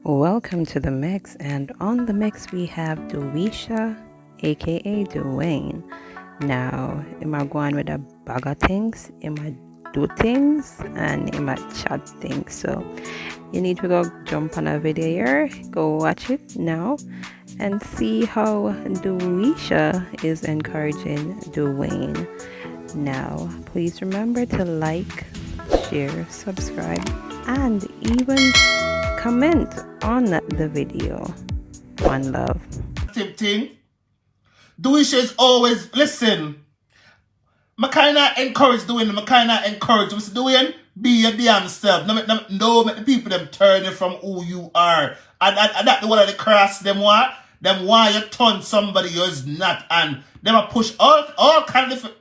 Welcome to the mix, and on the mix we have Duisha, aka Dwayne. Now, am I going with a bag of things? Am I do things and am I chat things? So you need to go jump on a video here, go watch it now and see how Duisha is encouraging Dwayne. Now, please remember to like, share, subscribe, and even comment on the video. One love. Thing. Duisha is always, listen, I kind of encourage doing, I kind of encourage Mr. Doing, be your damn self. No, make the people them turn you from who you are. And that's the one of the cross them want. Them why you turn somebody who is not. And them a push all kind of different.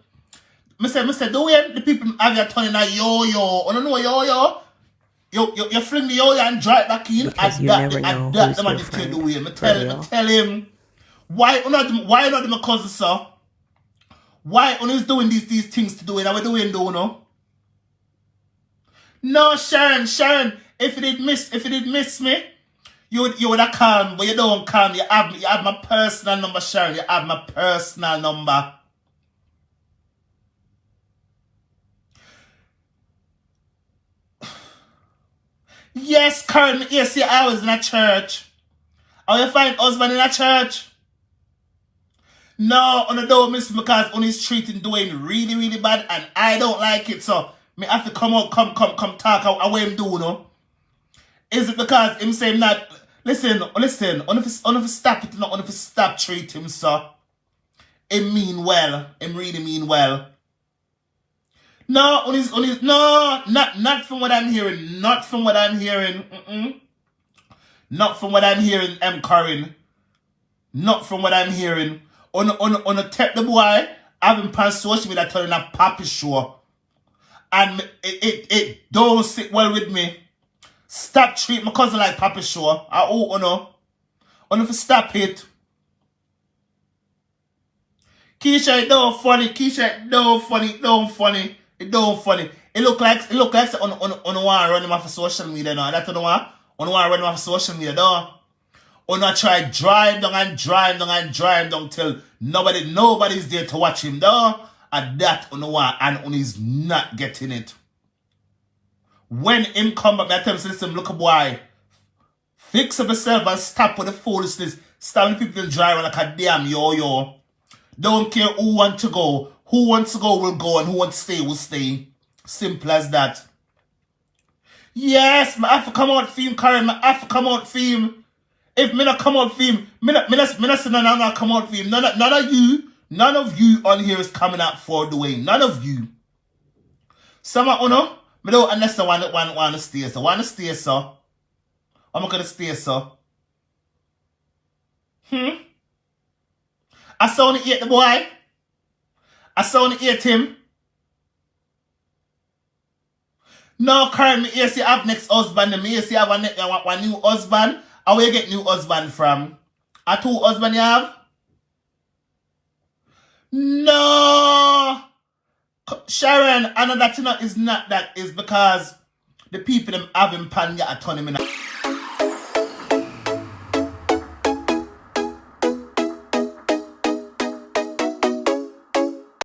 Mr. Doing, the people have you turning a yo-yo. I don't know yo-yo. You fling the yo-yo and draw it back in. Because you never know who's your friend. Tell him. Why not my cousin, sir? Why on is doing these things to do it? Are we doing do no? No, Sharon, if you did miss me, you would have called, but you don't call me. You have my personal number, Sharon. You have my personal number. Yes, Karen, yes, I was in a church. How you find husband in a church? No, on the door, miss, because on his treating Dwayne really, really bad, and I don't like it. So me have to come talk how him do, no? Is it because him saying that? Listen, on if stop it, not on if stop treat him, so him mean well, him really mean well. No, on his no, not from what I'm hearing, not from what I'm hearing. Not from what I'm hearing, Corinne. Not from what I'm hearing. On a tech the boy, having pan social media telling a papi show. And it don't sit well with me. Stop treating my cousin like papi show. If you stop it. Keisha, it don't funny. It don't funny. It look like on one running off of social media now. That's the one. On one running off of social media though. On I try drive down till nobody's there to watch him though. And that on the one and on he's not getting it. When him come back, I tell him, listen, look a boy. Fix up yourself and stop with the foolishness. Stop the people driving like a damn yo-yo. Don't care who wants to go. Who wants to go will go and who wants to stay will stay. Simple as that. Yes, I have to come out theme, Karen. I have to come out theme. If me not come out theme, me not say no come out theme. None of you on here is coming out for Dwayne. None of you. Some of you, me don't understand want to stay, so want to stay, so. I'm not gonna stay, so. I saw only eat the boy. I saw only eat him. No, Karen, me here see have next husband. Me here see have one new husband. How you get new husband from? A two husband you have? No! Sharon, I know that is not that. Is because the people them having pan get a ton of